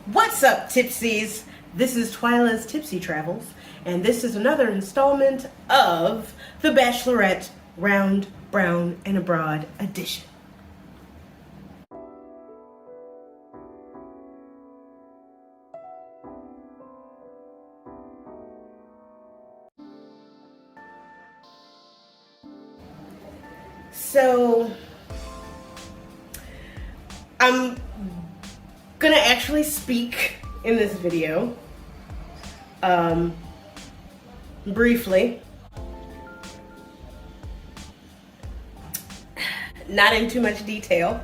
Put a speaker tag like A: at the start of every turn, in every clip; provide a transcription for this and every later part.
A: What's up, Tipsies? This is Twyla's Tipsy Travels, and this is another installment of The Bachelorette Round, Brown, and Abroad edition. So, I'm gonna actually speak in this video briefly, not in too much detail,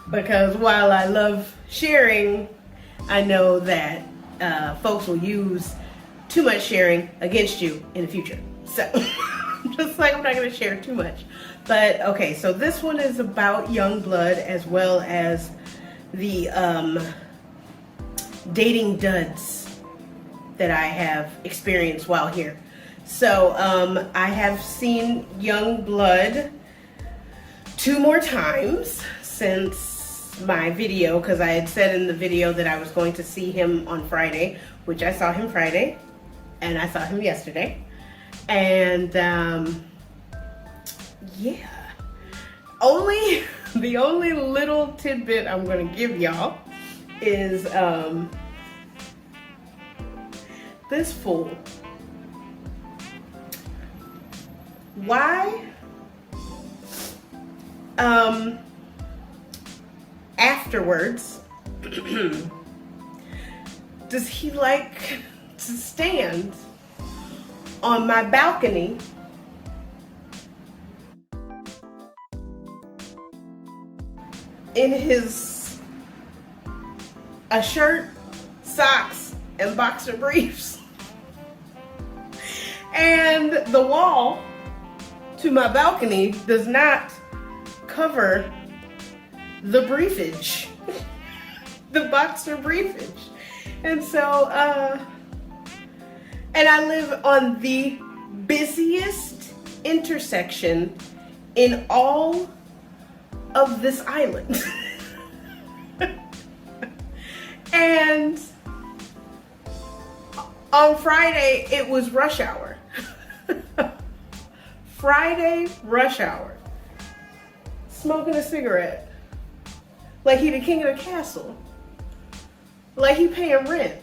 A: because while I love sharing, I know that folks will use too much sharing against you in the future. So just like I'm not going to share too much. But okay, so this one is about Youngblood as well as the dating duds that I have experienced while here. So I have seen Youngblood 2 more times since my video, because I had said in the video that I was going to see him on Friday, which I saw him Friday, and I saw him yesterday. And yeah, the only little tidbit I'm gonna give y'all is this fool. Why afterwards does he like to stand on my balcony in his a shirt, socks, and boxer briefs, and the wall to my balcony does not cover the briefage, the boxer briefage. And so and I live on the busiest intersection in all of this island. And on Friday, it was rush hour. Friday rush hour. Smoking a cigarette. Like he the king of the castle. Like he paying rent.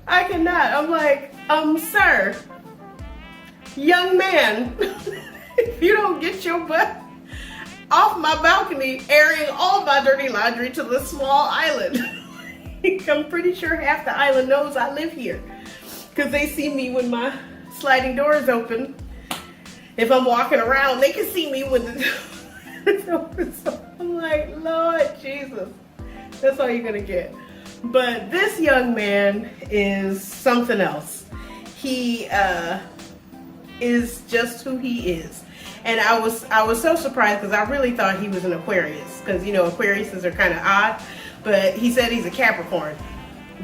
A: I cannot. I'm like, sir, young man, if you don't get your butt off my balcony airing all my dirty laundry to the small island. I'm pretty sure half the island knows I live here, because they see me when my sliding door is open. If I'm walking around, they can see me when the door is open. So I'm like, Lord Jesus, that's all you're gonna get. But this young man is something else. He is just who he is. And I was so surprised, because I really thought he was an Aquarius, because you know Aquariuses are kind of odd, but he said he's a Capricorn.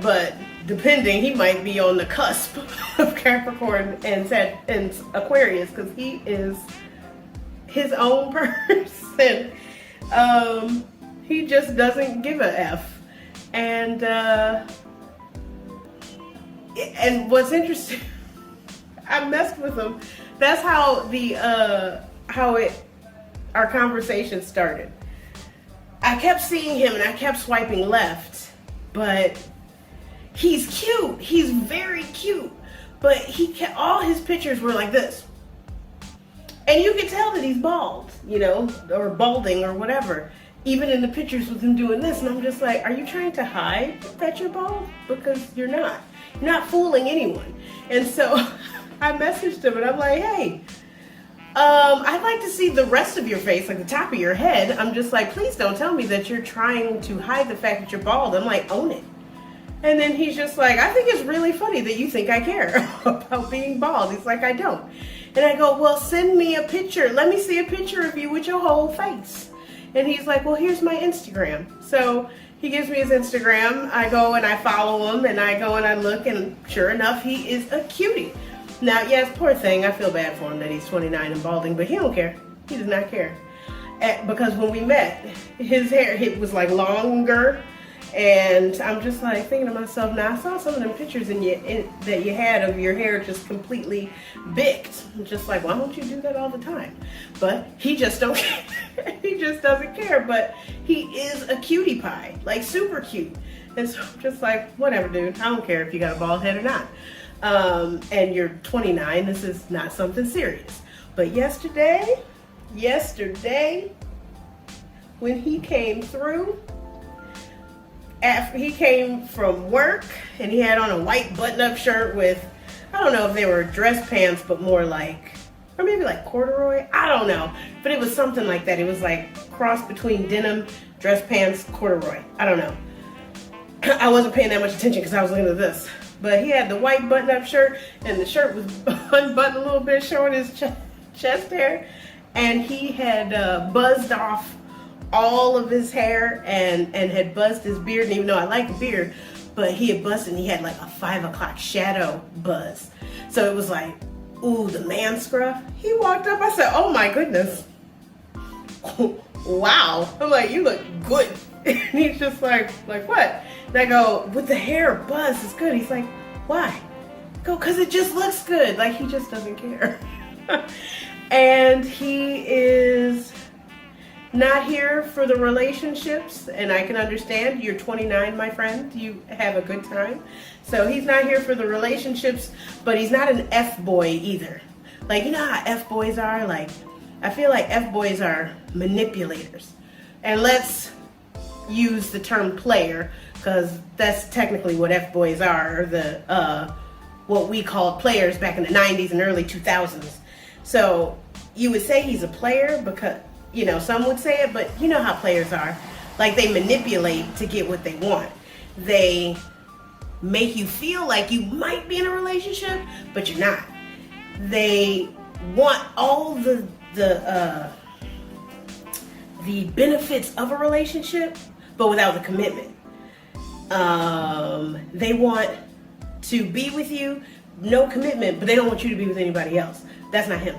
A: But depending, he might be on the cusp of Capricorn and Aquarius, because he is his own person. He just doesn't give a F. And what's interesting, I messed with him. That's how our conversation started. I kept seeing him and I kept swiping left, but he's cute. He's very cute, but all his pictures were like this. And you can tell that he's bald, you know, or balding or whatever, even in the pictures with him doing this. And I'm just like, are you trying to hide that you're bald? Because you're not. You're not fooling anyone. And so I messaged him and I'm like, hey, I'd like to see the rest of your face, like the top of your head. I'm just like, please don't tell me that you're trying to hide the fact that you're bald. I'm like, own it. And then he's just like, I think it's really funny that you think I care about being bald. He's like, I don't. And I go, well, send me a picture. Let me see a picture of you with your whole face. And he's like, well, here's my Instagram. So he gives me his Instagram. I go and I follow him, and I go and I look, and sure enough, he is a cutie. Now, yes, poor thing. I feel bad for him that he's 29 and balding, but he don't care. He does not care. Because when we met, his hair was like longer, and I'm just like thinking to myself, now I saw some of them pictures that you had of your hair just completely bicked. I'm just like, why don't you do that all the time? But he just don't care. He just doesn't care. But he is a cutie pie, like super cute. And so I'm just like, whatever, dude. I don't care if you got a bald head or not. And you're 29. This is not something serious. But yesterday, when he came through, after he came from work, and he had on a white button-up shirt with, I don't know if they were dress pants, but more like, or maybe like corduroy, I don't know, but it was something like that. It was like cross between denim, dress pants, corduroy. I don't know. I wasn't paying that much attention because I was looking at this. But he had the white button-up shirt, and the shirt was unbuttoned a little bit, showing his chest hair. And he had buzzed off all of his hair and had buzzed his beard. And even though I like a beard, but he had buzzed and he had like a 5 o'clock shadow buzz. So it was like, ooh, the man scruff. He walked up, I said, oh my goodness. Wow. I'm like, you look good. And he's just like what? And I go, with the hair buzz is good. He's like, why? I go, because it just looks good. Like, he just doesn't care. And he is not here for the relationships, and I can understand. You're 29, my friend. You have a good time. So he's not here for the relationships, but he's not an F-boy either. Like, you know how F-boys are? Like, I feel like F-boys are manipulators. And let's use the term player, because that's technically what F-boys are, or the what we called players back in the 90s and early 2000s. So you would say he's a player because, you know, some would say it, but you know how players are. Like, they manipulate to get what they want. They make you feel like you might be in a relationship, but you're not. They want all the benefits of a relationship, but without the commitment. They want to be with you, no commitment, but they don't want you to be with anybody else. That's not him.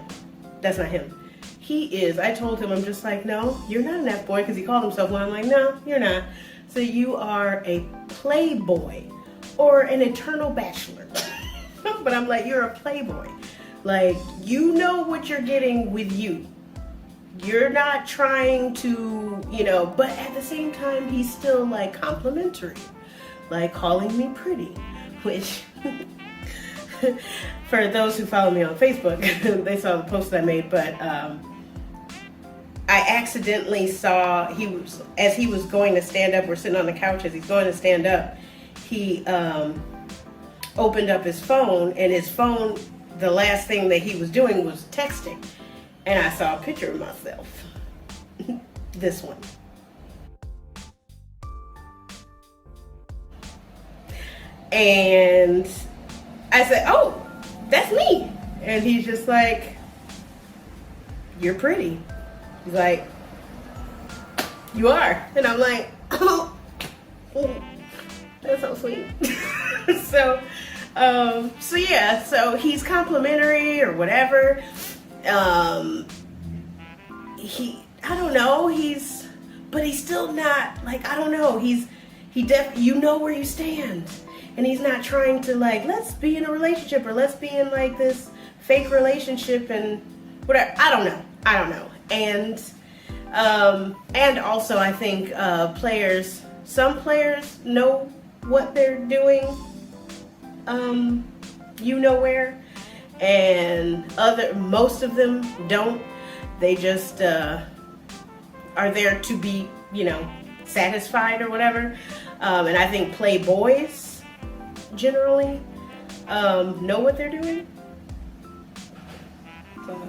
A: That's not him. He is. I told him, I'm just like, no, you're not an F-boy, because he called himself one. I'm like, no, you're not. So you are a playboy or an eternal bachelor. But I'm like, you're a playboy. Like, you know what you're getting with you. You're not trying to, you know, but at the same time, he's still like complimentary, like calling me pretty, which for those who follow me on Facebook, they saw the post I made, but I accidentally saw, as he was going to stand up, we're sitting on the couch, as he's going to stand up, he opened up his phone, and his phone, the last thing that he was doing was texting. And I saw a picture of myself. This one. And I said, oh, that's me. And he's just like, you're pretty. He's like, you are. And I'm like, oh, that's so sweet. So yeah, so he's complimentary or whatever. I don't know, but he's still not, like, I don't know, you know where you stand, and he's not trying to, like, let's be in a relationship, or let's be in, like, this fake relationship, and whatever, I don't know, and also, I think, some players know what they're doing, you know where, and most of them don't. They just are there to be, you know, satisfied or whatever. And I think playboys generally know what they're doing. So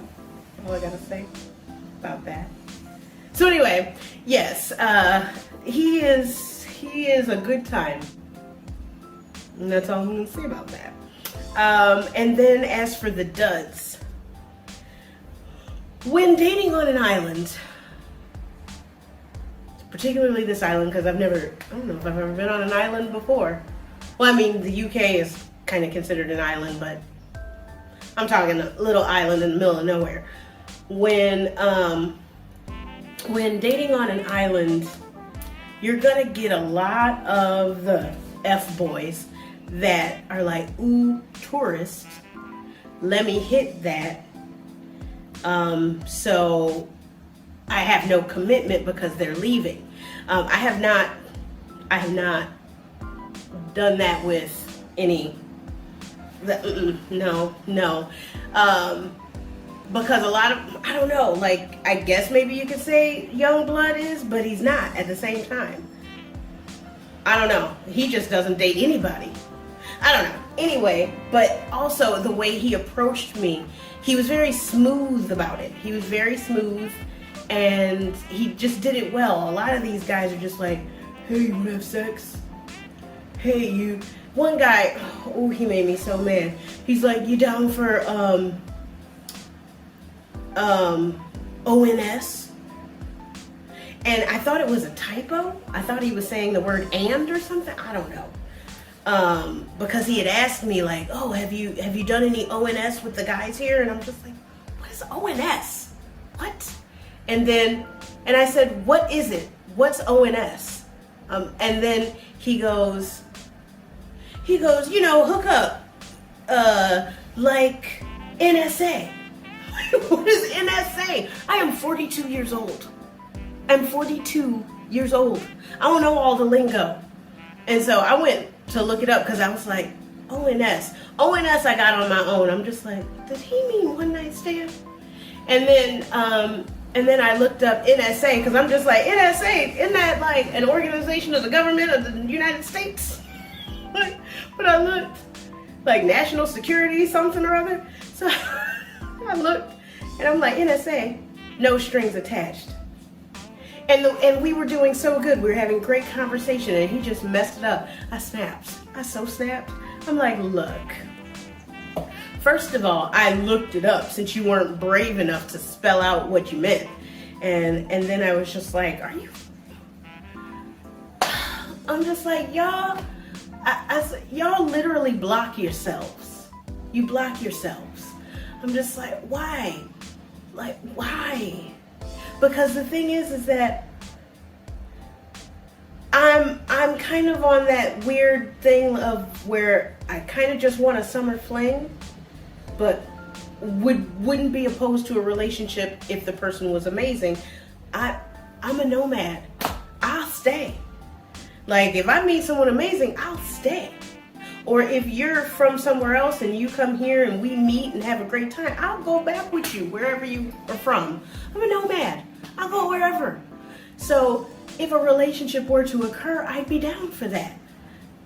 A: that's all I gotta say about that. So anyway, yes, he is a good time, and that's all I'm gonna say about that. And then as for the duds, when dating on an island, particularly this island, because I don't know if I've ever been on an island before. Well, I mean, the UK is kind of considered an island, but I'm talking a little island in the middle of nowhere. When dating on an island, you're gonna get a lot of the F-boys that are like, ooh, tourist, let me hit that. So I have no commitment because they're leaving. I have not done that with any, no. Because a lot of, I don't know, like, I guess maybe you could say Youngblood is, but he's not at the same time. I don't know. He just doesn't date anybody. I don't know. Anyway, but also the way he approached me, he was very smooth about it. He was very smooth, and he just did it well. A lot of these guys are just like, hey, you wanna have sex? Hey, you. One guy, oh, he made me so mad. He's like, you down for, ONS? And I thought it was a typo. I thought he was saying the word and or something. I don't know. Because he had asked me like, oh, have you done any ONS with the guys here? And I'm just like, what is ONS? What? And I said, what is it? What's ONS? And then he goes, you know, hook up, like NSA. What is NSA? I am 42 years old. I'm 42 years old. I don't know all the lingo. And so I went to look it up because I was like, ONS. ONS I got on my own. I'm just like, did he mean one night stand? And then I looked up NSA because I'm just like, NSA, isn't that like an organization of the government of the United States? But I looked like national security something or other. So I looked and I'm like, NSA, no strings attached. And we were doing so good. We were having great conversation and he just messed it up. I snapped. I so snapped. I'm like, look. First of all, I looked it up since you weren't brave enough to spell out what you meant. And then I was just like, are you? I'm just like, y'all, y'all literally block yourselves. You block yourselves. I'm just like, why? Like, why? Because the thing is that I'm kind of on that weird thing of where I kind of just want a summer fling, but wouldn't be opposed to a relationship if the person was amazing. I'm a nomad. I'll stay. Like, if I meet someone amazing, I'll stay. Or if you're from somewhere else and you come here and we meet and have a great time, I'll go back with you wherever you are from. I'm a nomad. I'll go wherever. So if a relationship were to occur, I'd be down for that.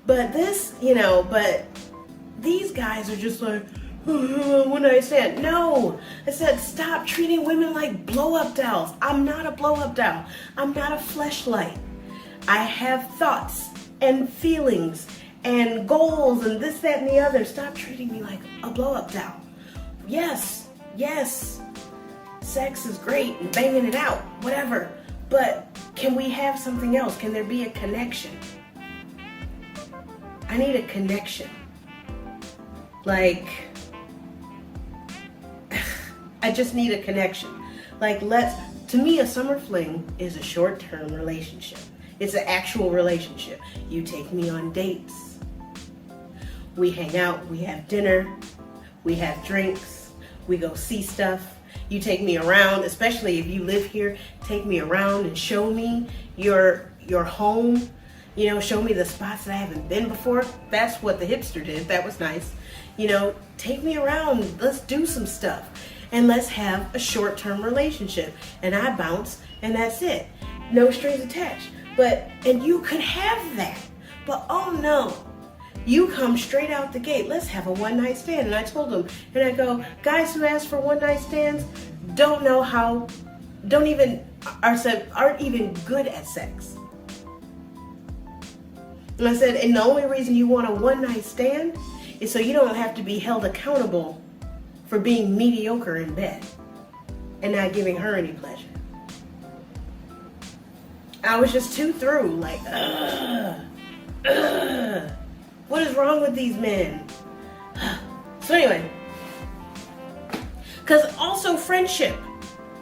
A: But but these guys are just like, one night stand. No, I said stop treating women like blow-up dolls. I'm not a blow-up doll. I'm not a fleshlight. I have thoughts and feelings and goals and this, that, and the other. Stop treating me like a blow-up doll. Yes, sex is great and banging it out, whatever. But can we have something else? Can there be a connection? I need a connection. Like, I just need a connection. Like, to me, a summer fling is a short-term relationship. It's an actual relationship. You take me on dates. We hang out, we have dinner, we have drinks, we go see stuff. You take me around, especially if you live here, take me around and show me your home. You know, show me the spots that I haven't been before. That's what the hipster did. That was nice. You know, take me around. Let's do some stuff. And let's have a short-term relationship. And I bounce, and that's it. No strings attached. And you could have that. But oh no. You come straight out the gate. Let's have a one-night stand. And I told them, and I go, guys who ask for one-night stands aren't even good at sex. And I said, and the only reason you want a one-night stand is so you don't have to be held accountable for being mediocre in bed and not giving her any pleasure. I was just too through, like, what is wrong with these men? So anyway, Because also friendship.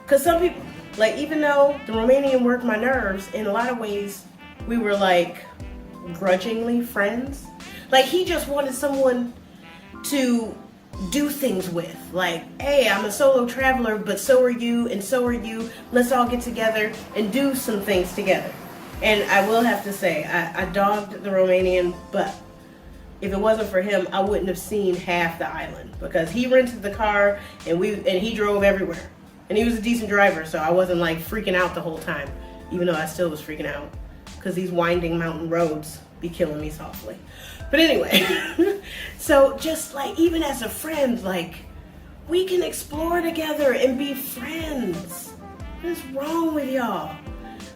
A: Because some people, like, even though the Romanian worked my nerves, in a lot of ways, we were like grudgingly friends. Like, he just wanted someone to do things with. Like, hey, I'm a solo traveler, but so are you, and so are you. Let's all get together and do some things together. And I will have to say, I dogged the Romanian, but if it wasn't for him, I wouldn't have seen half the island, because he rented the car and he drove everywhere. And he was a decent driver, so I wasn't like freaking out the whole time, even though I still was freaking out, because these winding mountain roads be killing me softly. But anyway, so just like, even as a friend, like, we can explore together and be friends. What is wrong with y'all?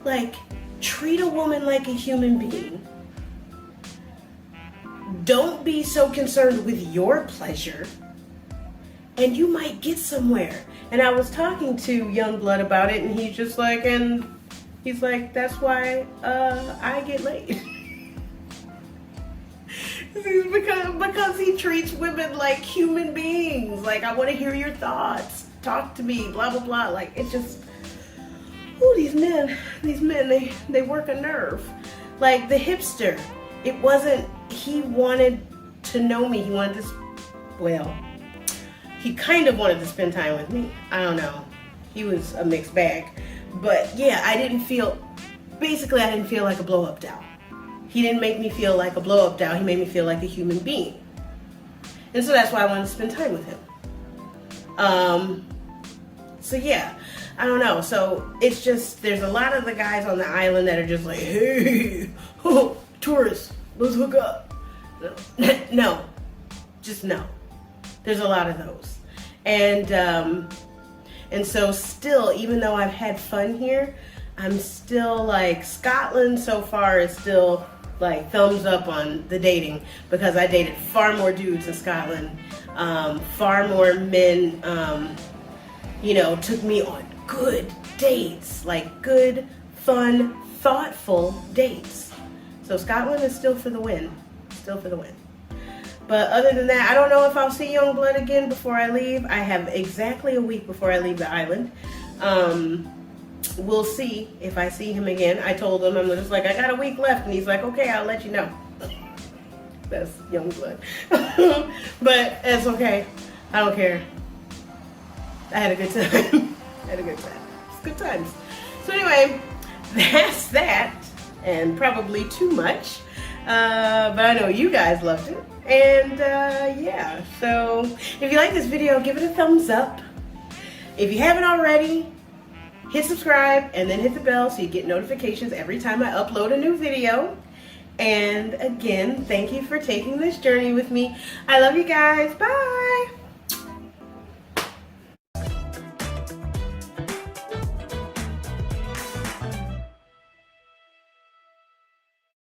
A: Like, treat a woman like a human being. Don't be so concerned with your pleasure, and you might get somewhere. And I was talking to Youngblood about it, and he's just like, that's why I get laid. Because he treats women like human beings. Like, I want to hear your thoughts. Talk to me, blah, blah, blah. Like, it just, ooh, these men, they work a nerve. Like, the hipster, it wasn't, he wanted to know me. He wanted to, well, he kind of wanted to spend time with me. I don't know. He was a mixed bag. But yeah, I didn't feel like a blow-up doll. He didn't make me feel like a blow-up doll. He made me feel like a human being. And so that's why I wanted to spend time with him. So yeah, I don't know. So it's just, there's a lot of the guys on the island that are just like, hey, tourists, let's hook up. No, just no. There's a lot of those. And so still, even though I've had fun here, I'm still like, Scotland so far is still like thumbs up on the dating, because I dated far more dudes in Scotland. Far more men, took me on good dates, like good, fun, thoughtful dates. So Scotland is still for the win. Still for the win. But other than that, I don't know if I'll see Youngblood again before I leave. I have exactly a week before I leave the island. We'll see if I see him again. I told him, I'm just like, I got a week left. And he's like, okay, I'll let you know. That's Youngblood. But it's okay. I don't care. I had a good time. It's good times. So anyway, that's that. And probably too much. But I know you guys loved it. And yeah, so if you like this video, give it a thumbs up. If you haven't already, hit subscribe and then hit the bell so you get notifications every time I upload a new video. And again, thank you for taking this journey with me. I love you guys. Bye.